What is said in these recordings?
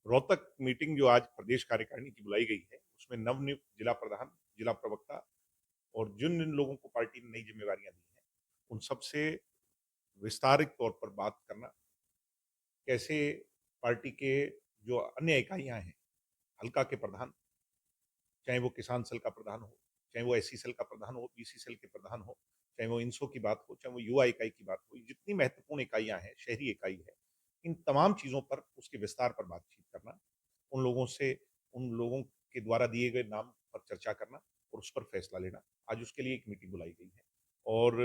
Rohtak meeting जो आज प्रदेश कार्यकारिणी की बुलाई गई है, उसमें नवनियुक्त जिला प्रधान, जिला प्रवक्ता और जिन जिन लोगों को पार्टी ने नई जिम्मेवारियां दी हैं, उन सबसे विस्तारित तौर पर बात करना, कैसे पार्टी के जो अन्य इकाइयां हैं, हल्का के प्रधान, चाहे वो किसान सेल का प्रधान हो, चाहे वो एससी सेल का प्रधान हो, बीसी सेल के प्रधान हो, चाहे वो इंसो की बात हो, चाहे वो युवा इकाई की बात हो, जितनी महत्वपूर्ण इकाइयां हैं, शहरी इकाई है, इन तमाम चीजों पर उसके विस्तार पर बातचीत करना, उन लोगों से, उन लोगों के द्वारा दिए गए नाम पर चर्चा करना और उस पर फैसला लेना। आज उसके लिए एक मीटिंग बुलाई गई है और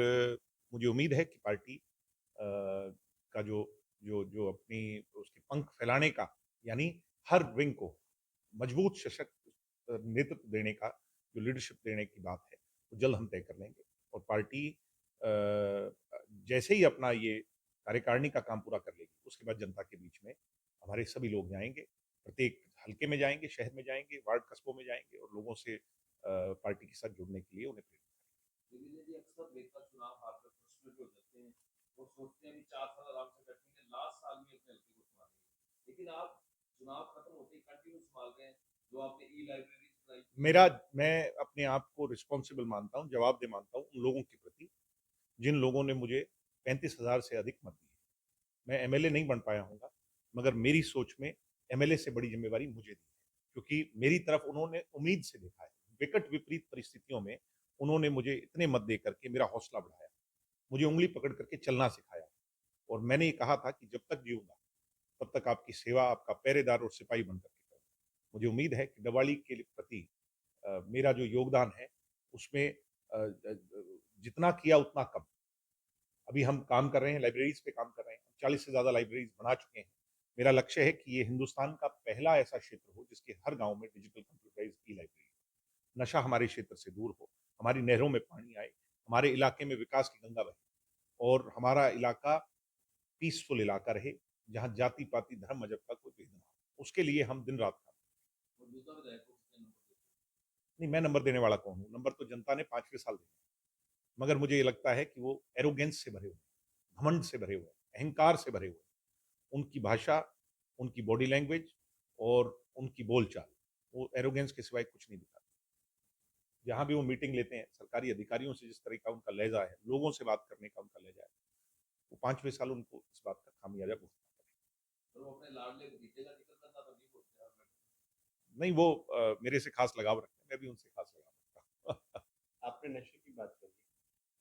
मुझे उम्मीद है कि पार्टी का जो जो जो अपनी उसके पंख फैलाने का, यानी हर विंग को मजबूत सशक्त नेतृत्व देने का, जो लीडरशिप देने की बात है, वो जल्द हम तय कर लेंगे। और पार्टी जैसे ही अपना ये कार्यकारिणी का काम पूरा कर लेगी, उसके बाद जनता के बीच में हमारे सभी लोग जाएंगे, प्रत्येक हल्के में जाएंगे, शहर में जाएंगे, वार्ड कस्बों में जाएंगे और लोगों से पार्टी के साथ जुड़ने के लिए उन्हें प्रेरित लेकिन यदि अक्सर नेता चुनाव हारकर फ्रस्ट्रेट हो जाते हैं और सोचते हैं कि 4 साल आराम से बैठेंगे, लास्ट साल में अपने हल्के को संभालेंगे, लेकिन आप चुनाव खत्म होते ही कंटिन्यू संभाल रहे हैं। जो आपने ई लाइब्रेरी बनाई थी मेरा मैं अपने आप को रिस्पॉन्सिबल मानता हूँ, जवाबदेह मानता हूँ उन लोगों के प्रति जिन लोगों ने मुझे 35,000 से अधिक मत दिए। मैं एमएलए नहीं बन पाया हूँगा, मगर मेरी सोच में एमएलए से बड़ी जिम्मेवारी मुझे दी है, क्योंकि मेरी तरफ उन्होंने उम्मीद से देखा है। विकट विपरीत परिस्थितियों में उन्होंने मुझे इतने मत दे करके मेरा हौसला बढ़ाया, मुझे उंगली पकड़ करके चलना सिखाया और मैंने ये कहा था कि जब तक जीऊंगा तब तक आपकी सेवा, आपका पहरेदार और सिपाही बनकर के करूंगा। मुझे उम्मीद है कि दिवाली के प्रति मेरा जो योगदान है उसमें जितना किया उतना कम। अभी हम काम कर रहे हैं, लाइब्रेरीज पे काम कर रहे हैं, 40 से ज्यादा लाइब्रेरीज बना चुके हैं। मेरा लक्ष्य है कि ये हिंदुस्तान का पहला ऐसा क्षेत्र हो जिसके हर गांव में डिजिटल कंप्यूटराइज ई लाइब्रेरी, नशा हमारे क्षेत्र से दूर हो, हमारी नहरों में पानी आए, हमारे इलाके में विकास की गंगा बहे और हमारा इलाका पीसफुल इलाका रहे, जहाँ जाति पाति धर्म मजहब का कोई भेद ना हो। उसके लिए हम दिन रात काम। मौजूदा विधायकों को कितने नंबर देते नहीं, मैं नंबर देने वाला कौन हूँ? नंबर तो जनता ने 5वें साल दिया, मगर मुझे ये लगता है कि वो एरोगेंस से भरे हुए, घमंड से भरे हुए, अहंकार से भरे हुए, उनकी भाषा, उनकी बॉडी लैंग्वेज और उनकी बोलचाल, वो एरोगेंस के सिवाय कुछ नहीं दिखाती। जहां भी वो मीटिंग लेते हैं, सरकारी अधिकारियों से जिस तरह का उनका लहजा है, लोगों से बात करने का उनका लहजा है, वो 5वें साल उनको इस बात का खामियाजा भुगतना हैं? और वो अपने लाडले भतीजे का जिक्र करना तो नहीं बोलते यार मैं। पड़ेगा। नहीं, वो मेरे से खास लगाव रखते हैं, मैं भी उनसे खास लगाव रखता हूँ। आपने नशे की बात करी,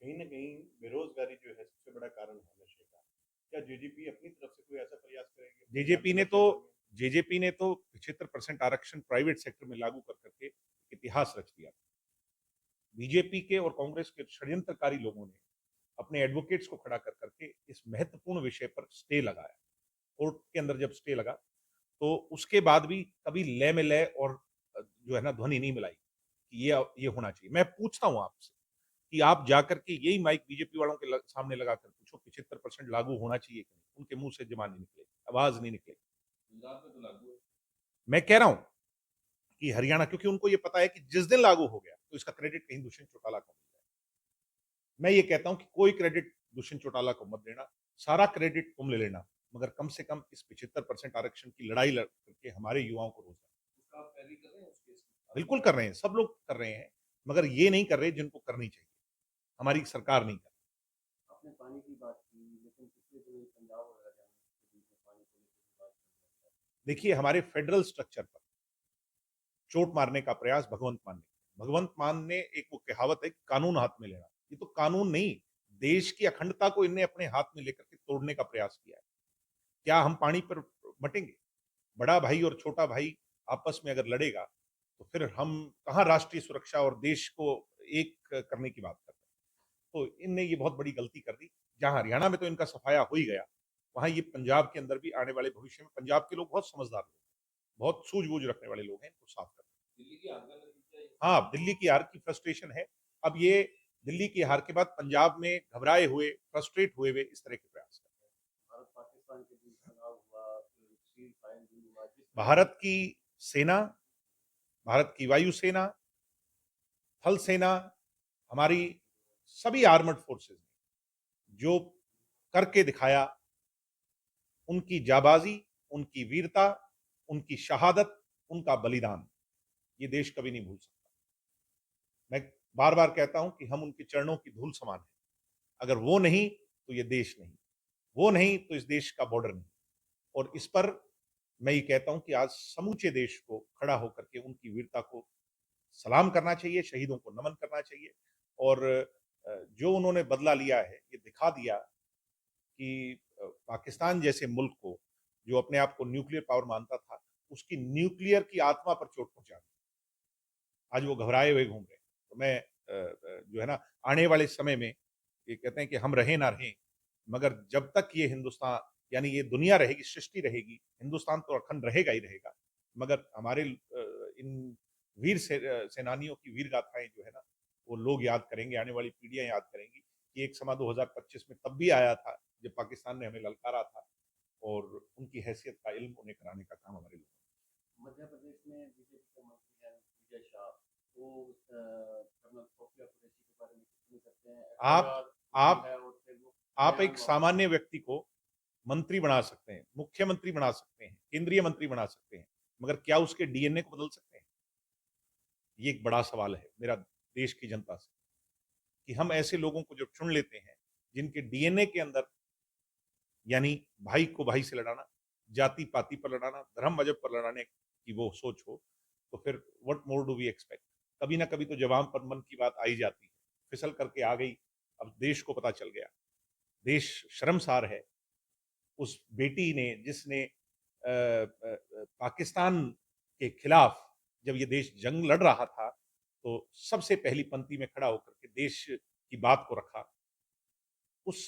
कहीं ना कहीं बेरोजगारी जो है सबसे बड़ा कारण है नशे का। क्या जेजेपी अपनी तरफ से कोई ऐसा प्रयास करेगी अपने जेजेपी ने जातिगत तो क्षेत्र में? जेजेपी ने तो 75% आरक्षण प्राइवेट सेक्टर में लागू कर करके इतिहास रच दिया। बीजेपी के और कांग्रेस के षड्यंत्रकारी लोगों ने अपने एडवोकेट्स को खड़ा कर करके इस महत्वपूर्ण विषय पर स्टे लगाया। कोर्ट के अंदर जब स्टे लगा, तो उसके बाद भी कभी लय में लय और जो है ना ध्वनि नहीं मिलाई कि ये होना चाहिए। मैं पूछता हूं आपसे कि आप जाकर के यही माइक बीजेपी वालों के सामने लगाकर पूछो, 75% लागू होना चाहिए कि नहीं? उनके मुंह से जबान नहीं निकलेगी, आवाज नहीं निकलेगी। गुजरात में तो लागू है। मैं कह रहा हूं कि हरियाणा, क्योंकि उनको ये पता है कि जिस दिन लागू हो गया तो इसका क्रेडिट कहीं दुष्यंत चौटाला को मिल जाए। मैं ये कहता हूं कि कोई क्रेडिट दुष्यंत चौटाला को मत देना, सारा क्रेडिट तुम ले लेना, मगर कम से कम इस 75% आरक्षण की लड़ाई लड़ करके हमारे युवाओं को रोजगार। उसका आप पैरवी कर रहे हैं उस केस की? बिल्कुल कर रहे हैं, सब लोग कर रहे हैं, मगर ये नहीं कर रहे जिनको करनी चाहिए, हमारी सरकार नहीं कर रही। आपने पानी की बात की, लेकिन पिछले दिनों पंजाब और हरियाणा के बीच में पानी को लेकर भी बात चल रहा देखिए, हमारे फेडरल स्ट्रक्चर पर चोट मारने का प्रयास भगवंत मान ने, भगवंत मान ने, एक वो कहावत है कि कानून हाथ में लेना, ये तो कानून नहीं, देश की अखंडता को इनने अपने हाथ में लेकर के तोड़ने का प्रयास किया है। क्या हम पानी पर बटेंगे? बड़ा भाई और छोटा भाई आपस में अगर लड़ेगा तो फिर हम कहाँ राष्ट्रीय सुरक्षा और देश को एक करने की बात करते हैं? तो इनने ये बहुत बड़ी गलती कर दी। जहां हरियाणा में तो इनका सफाया हो ही गया, वहां ये पंजाब के अंदर भी आने वाले भविष्य में पंजाब के लोग बहुत समझदार लोग, बहुत सूझबूझ रखने वाले लोग हैं, इनको साफ कर। दिल्ली की हार का नतीजा ये। हाँ, दिल्ली की हार की फ्रस्ट्रेशन है। अब ये दिल्ली की हार के बाद पंजाब में घबराए हुए, फ्रस्ट्रेट हुए इस तरह के प्रयास कर रहे है। भारत पाकिस्तान के बीच तनाव हुआ, सीज फायर भी हुआ, जिस हैं। तरह से भारत की सेना, भारत की वायुसेना, थल सेना, हमारी सभी आर्मड फोर्सेस ने जो करके दिखाया, उनकी जाबाजी, उनकी वीरता, उनकी शहादत, उनका बलिदान, ये देश कभी नहीं भूल सकता। मैं बार बार कहता हूं कि हम उनके चरणों की धूल समान हैं। अगर वो नहीं तो ये देश नहीं, वो नहीं तो इस देश का बॉर्डर नहीं। और इस पर मैं ये कहता हूं कि आज समूचे देश को खड़ा होकर के उनकी वीरता को सलाम करना चाहिए, शहीदों को नमन करना चाहिए। और जो उन्होंने बदला लिया है, ये दिखा दिया कि पाकिस्तान जैसे मुल्क को, जो अपने आप को न्यूक्लियर पावर मानता था, उसकी न्यूक्लियर की आत्मा पर चोट पहुंचा दी। आज वो घबराए हुए घूम रहे हैं। तो मैं जो है ना, आने वाले समय में ये कहते हैं कि हम रहें ना रहें, मगर जब तक ये हिंदुस्तान, यानी ये दुनिया रहेगी, सृष्टि रहेगी, हिंदुस्तान तो अखंड रहेगा ही रहेगा। मगर हमारे इन वीर सेनानियों की वीर गाथाएं जो है ना, वो लोग याद करेंगे, आने वाली पीढ़ियां याद करेंगी कि एक समा 2025 में तब भी आया था जब पाकिस्तान ने हमें ललकारा था, और उनकी हैसियत का इल्म उन्हें कराने का काम हमारे लोग। मध्य प्रदेश में बीजेपी के मंत्री हैं विजय शाह, वो कर्नल सोफिया कुरैशी के बारे में कुछ नहीं करते हैं। आप है और फिर वो आप एक सामान्य व्यक्ति को मंत्री बना सकते हैं, मुख्यमंत्री बना सकते हैं, केंद्रीय मंत्री बना सकते हैं, मगर क्या उसके डीएनए को बदल सकते हैं? ये एक बड़ा सवाल है मेरा देश की जनता से, कि हम ऐसे लोगों को जो चुन लेते हैं, जिनके डीएनए के अंदर, यानी भाई को भाई से लड़ाना, जाति पाति पर लड़ाना, धर्म मजहब पर लड़ाने की वो सोच हो, तो फिर what more do we expect? कभी ना कभी तो जवान पर मन की बात आई जाती है, फिसल करके आ गई। अब देश को पता चल गया, देश शर्मसार है। उस बेटी ने, जिसने पाकिस्तान के खिलाफ जब ये देश जंग लड़ रहा था, तो सबसे पहली पंक्ति में खड़ा होकर के देश की बात को रखा। उस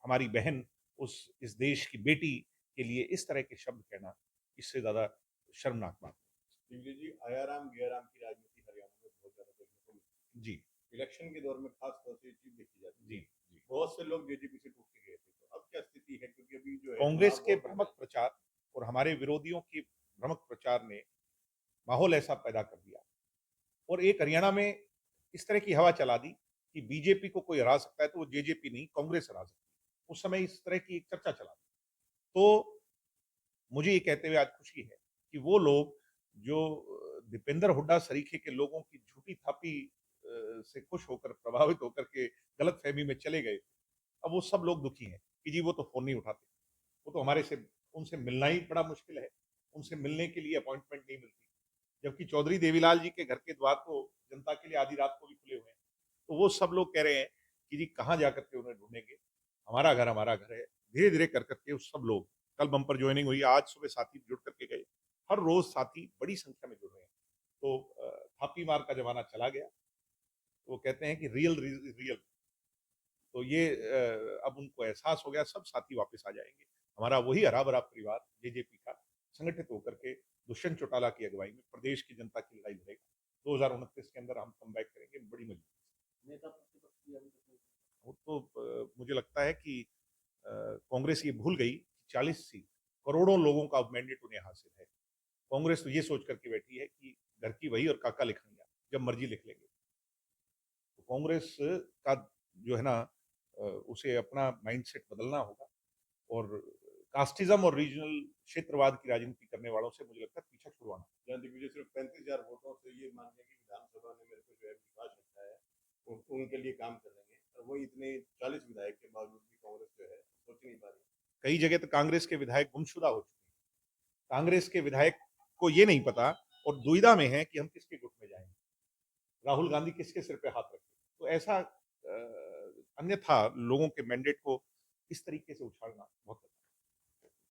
हमारी बहन, उस इस देश की बेटी के लिए इस तरह के शब्द कहना, इससे ज्यादा शर्मनाक बात दिग्विजय जी, आयाराम गयाराम की राजनीति हरियाणा में बहुत ज्यादा देखने को मिलती है। जी है। इलेक्शन के दौर में खास तौर से ये चीज देखी जाती है। जी जी। बहुत से लोग जेजेपी से टूट के गए थे, तो अब क्या स्थिति है? क्योंकि अभी जो है कांग्रेस चुनाव के बहुत भ्रमक प्रचार और हमारे विरोधियों की भ्रमक प्रचार ने माहौल ऐसा पैदा कर दिया, और एक हरियाणा में इस तरह की हवा चला दी कि बीजेपी को कोई हरा सकता है तो वो जेजेपी नहीं, कांग्रेस हरा सकती है। उस समय इस तरह की एक चर्चा चला दी। तो मुझे ये कहते हुए आज खुशी है कि वो लोग जो दीपेंद्र हुड्डा सरीखे के लोगों की झूठी थापी से खुश होकर, प्रभावित होकर के गलत फहमी में चले गए, अब वो सब लोग दुखी हैं कि जी वो तो फोन नहीं उठाते, वो तो हमारे से, उनसे मिलना ही बड़ा मुश्किल है, उनसे मिलने के लिए अपॉइंटमेंट नहीं मिलती। जबकि चौधरी देवीलाल जी के घर के द्वार तो जनता के लिए आधी रात को भी खुले हुए हैं। तो वो सब लोग कह रहे हैं कि जी कहाँ जा करके उन्हें ढूंढेंगे, हमारा घर है। धीरे धीरे कर करके उस सब लोग, कल बम्पर ज्वाइनिंग हुई, आज सुबह साथी जुड़ करके गए, हर रोज साथी बड़ी संख्या में जुड़ रहे हैं। तो थापी मार का जमाना चला गया। तो वो कहते हैं कि रियल रियल, तो ये अब उनको एहसास हो गया, सब साथी वापस आ जाएंगे। हमारा वही हरा भरा परिवार जेजेपी का संगठित होकर के दुष्यंत चौटाला की अगुवाई में प्रदेश की जनता की लड़ाई लड़ेगा। 2029 के अंदर हम कम बैक करेंगे बड़ी मजबूती। नेता प्रतिपक्ष भी अभी तक नहीं। वो तो मुझे लगता है कि कांग्रेस ये भूल गई, 40 सीट, करोड़ों लोगों का मैंडेट उन्हें हासिल है। कांग्रेस तो ये सोच करके बैठी है कि घर की वही और काका लिखनिया, जब मर्जी लिख लेंगे। तो कांग्रेस का जो है ना, उसे अपना माइंडसेट बदलना होगा, और कास्टिज्म और रीजनल क्षेत्रवाद की राजनीति करने वालों से मुझे लगता है पीछा छुड़वाना। जहाँ दिग्विजय सिर्फ 35,000 वोटों से ये मान लिया कि विधानसभा ने मेरे को जो है विश्वास रखा है, उनके लिए काम कर लेंगे, और वो इतने 40 विधायक के बावजूद भी कांग्रेस जो है सोच नहीं पा रही। कई जगह तो कांग्रेस के विधायक गुमशुदा हो चुके हैं। कांग्रेस के विधायक को ये नहीं पता और दुविधा में है कि हम किसके गुट में जाएंगे, राहुल गांधी किसके सिर पे हाथ रखें। तो ऐसा अन्यथा लोगों के मैंडेट को इस तरीके से उछालना बहुत